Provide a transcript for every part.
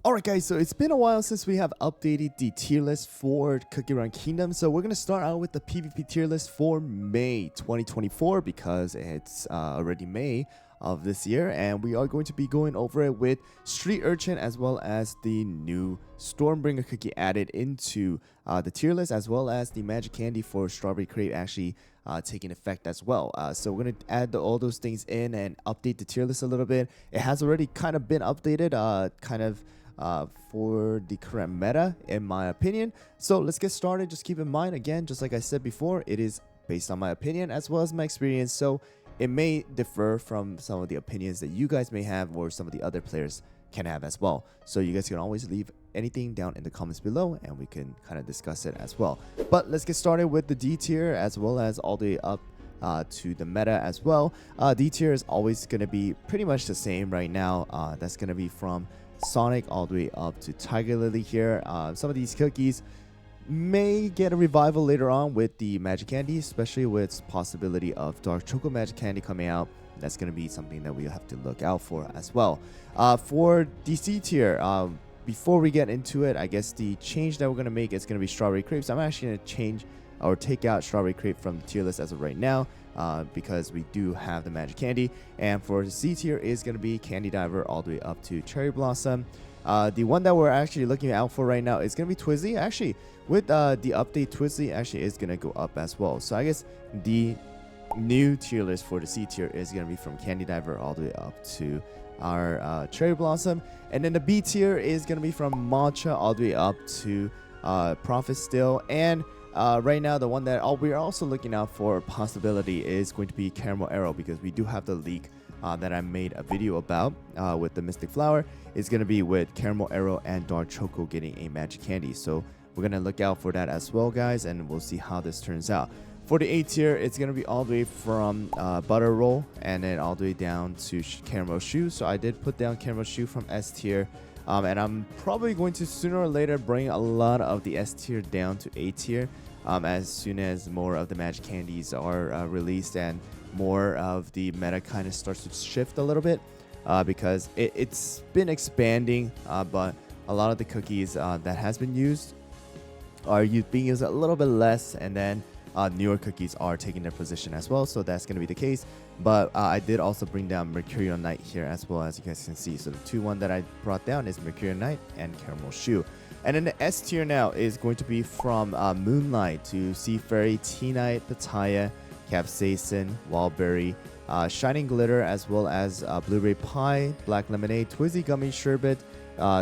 Alright guys, so it's been a while since we have updated the tier list for Cookie Run Kingdom. So we're going to start out with the PvP tier list for May 2024 because it's already May of this year, and we are going to be going over it with Street Urchin as well as the new Stormbringer Cookie added into the tier list, as well as the Magic Candy for Strawberry Crate actually taking effect as well. So we're going to add all those things in and update the tier list a little bit. It has already kind of been updated, for the current meta, in my opinion. So let's get started. Just keep in mind, again, just like I said before, it is based on my opinion as well as my experience. So it may differ from some of the opinions that you guys may have or some of the other players can have as well. So you guys can always leave anything down in the comments below and we can kind of discuss it as well. But let's get started with the D tier as well as all the way up to the meta as well. D tier is always going to be pretty much the same right now. That's going to be from Sonic all the way up to Tiger Lily here. Some of these cookies may get a revival later on with the Magic Candy, especially with possibility of Dark Choco Magic Candy coming out. That's going to be something that we have to look out for as well. For DC tier, before we get into it, I guess the change that we're going to make is going to be Strawberry Crepes. I'm actually going to change or take out Strawberry Crepe from the tier list as of right now, because we do have the Magic Candy. And for the C tier is going to be Candy Diver all the way up to Cherry Blossom. The one that we're actually looking out for right now is going to be Twizzly. Actually, with the update, Twizzly actually is going to go up as well. So I guess the new tier list for the C tier is going to be from Candy Diver all the way up to our Cherry Blossom. And then the B tier is going to be from Matcha all the way up to Prophet Still. And right now, the one that we're also looking out for possibility is going to be Caramel Arrow, because we do have the leak that I made a video about with the Mystic Flower. It's going to be with Caramel Arrow and Dark Choco getting a Magic Candy. So we're going to look out for that as well, guys, and we'll see how this turns out. For the A tier, it's going to be all the way from Butter Roll and then all the way down to Caramel Shoe. So I did put down Caramel Shoe from S tier. And I'm probably going to sooner or later bring a lot of the S tier down to A tier as soon as more of the Magic Candies are released and more of the meta kind of starts to shift a little bit, because it's been expanding, but a lot of the cookies that has been used are being used a little bit less, and then newer cookies are taking their position as well. So that's going to be the case. But I did also bring down Mercurial Night here as well, as you guys can see. So the one that I brought down is Mercurial Night and Caramel Shoe. And then the S tier now is going to be from Moonlight to Sea Fairy, Tea Night, Pitaya, Capsaicin, Wildberry, Shining Glitter, as well as Blueberry Pie, Black Lemonade, Twizzy Gummy Sherbet,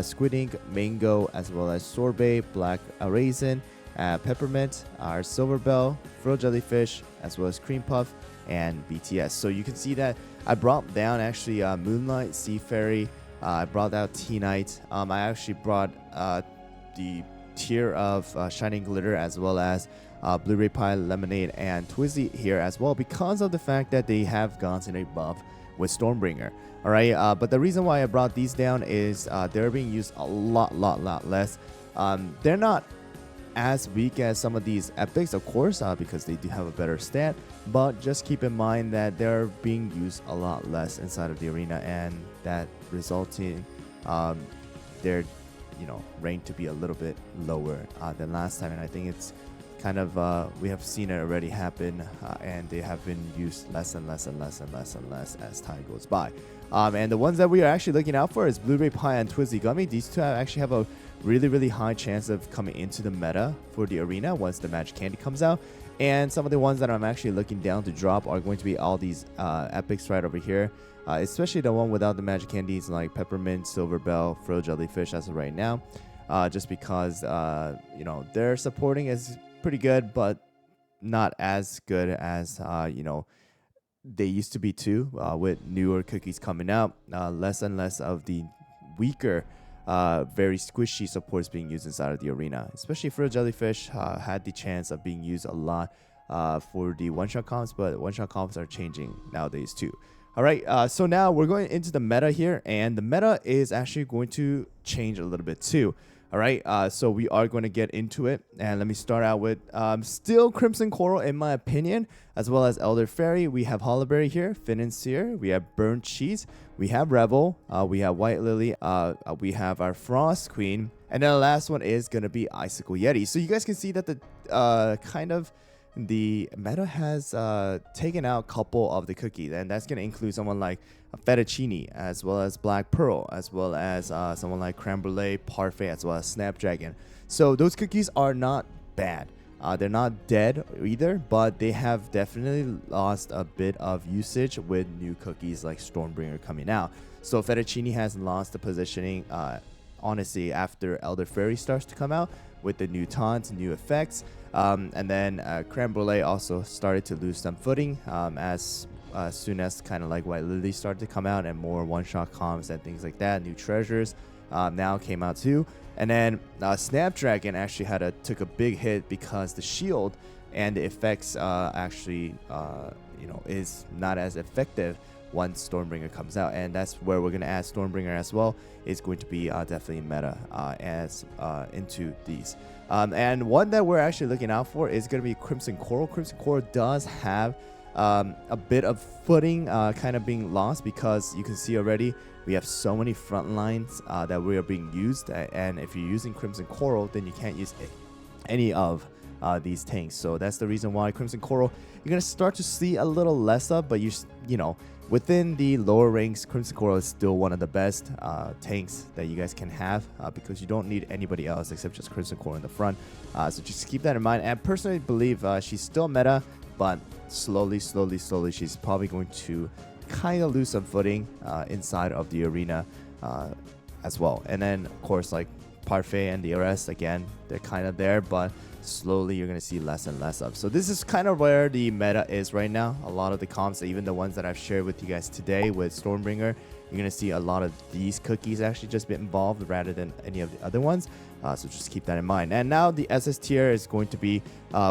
Squid Ink, Mango, as well as Sorbet, Black Raisin, Peppermint, our Silver Bell, Frill Jellyfish, as well as Cream Puff, and BTS. So you can see that I brought down actually Moonlight, Sea Fairy, I brought out Tea Night. I actually brought the tier of Shining Glitter as well as Blueberry Pie, Lemonade, and Twizzy here as well, because of the fact that they have gotten a buff with Stormbringer. All right, but the reason why I brought these down is they're being used a lot less. They're not as weak as some of these epics, of course, because they do have a better stat, but just keep in mind that they're being used a lot less inside of the arena, and that resulting their rank to be a little bit lower than last time. And I think it's kind of we have seen it already happen, and they have been used less and less as time goes by. And the ones that we are actually looking out for is Blueberry Pie and Twizzy Gummy. These two actually have a really high chance of coming into the meta for the arena once the Magic Candy comes out. And some of the ones that I'm actually looking down to drop are going to be all these epics right over here, especially the one without the Magic Candies like Peppermint, Silver Bell, Frill Jellyfish as of right now, just because their supporting is pretty good, but not as good as they used to be too, with newer cookies coming out. Less and less of the weaker, very squishy supports being used inside of the arena. Especially for Jellyfish, had the chance of being used a lot for the one-shot comps, but one-shot comps are changing nowadays too. All right, so now we're going into the meta here, and the meta is actually going to change a little bit too. All right, so we are going to get into it, and let me start out with still Crimson Coral in my opinion, as well as Elder Fairy. We have Hollowberry here, Financier, we have Burnt Cheese, we have Rebel, we have White Lily, we have our Frost Queen, and then the last one is gonna be Icicle Yeti. So you guys can see that the kind of the meta has taken out a couple of the cookies, and that's gonna include someone like Fettuccine, as well as Black Pearl, as well as someone like Creme Brulee, Parfait, as well as Snapdragon. So those cookies are not bad. They're not dead either, but they have definitely lost a bit of usage with new cookies like Stormbringer coming out. So Fettuccine has lost the positioning, honestly, after Elder Fairy starts to come out with the new taunts, new effects. And then Creme Brulee also started to lose some footing as soon as kind of like White Lily started to come out and more one-shot comms and things like that. New treasures now came out too. And then Snapdragon actually took a big hit because the shield and the effects actually is not as effective once Stormbringer comes out, and that's where we're gonna add Stormbringer as well. It's going to be definitely meta as into these. And one that we're actually looking out for is gonna be Crimson Coral. Crimson Coral does have a bit of footing kind of being lost because you can see already we have so many front lines that we are being used, and if you're using Crimson Coral, then you can't use any of these tanks. So that's the reason why Crimson Coral you're gonna start to see a little less of, but you know, within the lower ranks, Crimson Coral is still one of the best tanks that you guys can have because you don't need anybody else except just Crimson Coral in the front. So just keep that in mind. And I personally believe she's still meta, but slowly, she's probably going to kind of lose some footing inside of the arena as well. And then, of course, like Parfait and the rest, again, they're kind of there, but slowly you're going to see less and less of. So this is kind of where the meta is right now. A lot of the comps, even the ones that I've shared with you guys today with Stormbringer, you're going to see a lot of these cookies actually just be involved rather than any of the other ones. So just keep that in mind. And now the SS tier is going to be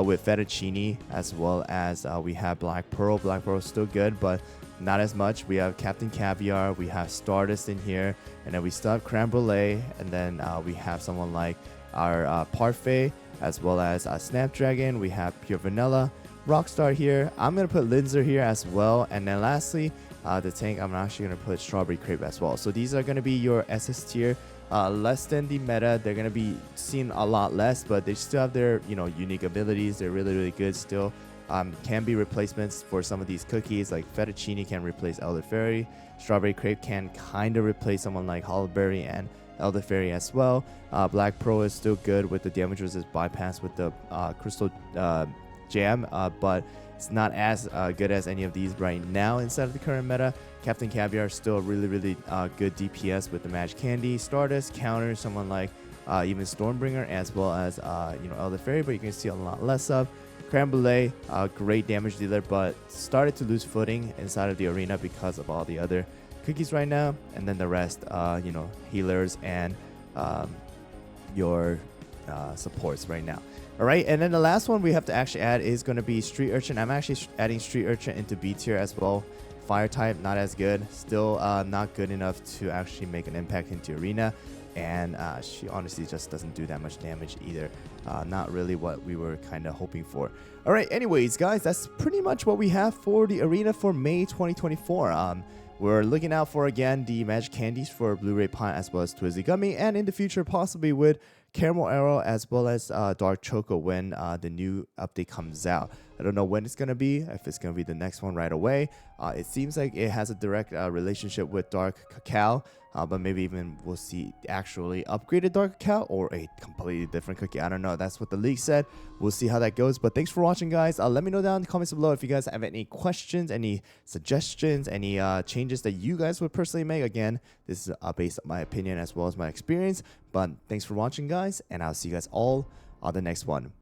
with Fettuccine, as well as we have Black Pearl. Black Pearl is still good, but not as much. We have Captain Caviar, we have Stardust in here, and then we still have Creme Brulee, and then we have someone like our Parfait, as well as Snapdragon. We have Pure Vanilla, Rockstar here. I'm going to put Linzer here as well. And then lastly, the tank, I'm actually going to put Strawberry Crepe as well. So these are going to be your SS tier. Less than the meta. They're going to be seen a lot less, but they still have their unique abilities. They're really good still. Can be replacements for some of these cookies, like Fettuccine can replace Elder Fairy. Strawberry Crepe can kind of replace someone like Hollowberry and Elder Fairy as well. Black Pearl is still good with the damage resist bypass with the Crystal Jam, but it's not as good as any of these right now inside of the current meta. Captain Caviar is still really good DPS with the Magic Candy. Stardust counters someone like even Stormbringer, as well as Elder Fairy, but you can see a lot less of. Creme Brulee, great damage dealer, but started to lose footing inside of the arena because of all the other cookies right now. And then the rest, healers and your supports right now. All right, and then the last one we have to actually add is going to be Street Urchin. I'm actually adding Street Urchin into B tier as well. Fire type, not as good. Still not good enough to actually make an impact into arena. And she honestly just doesn't do that much damage either. Not really what we were kind of hoping for. All right, anyways, guys, that's pretty much what we have for the arena for May 2024. We're looking out for, again, the Magic Candies for Blu-ray Pine as well as Twizzly Gummy, and in the future possibly with Caramel Arrow as well as Dark Choco when the new update comes out. I don't know when it's going to be, if it's going to be the next one right away. It seems like it has a direct relationship with Dark Cacao, but maybe even we'll see actually upgraded Dark Cacao or a completely different cookie. I don't know. That's what the leak said. We'll see how that goes. But thanks for watching, guys. Let me know down in the comments below if you guys have any questions, any suggestions, any changes that you guys would personally make. Again, this is based on my opinion as well as my experience. But thanks for watching, guys, and I'll see you guys all on the next one.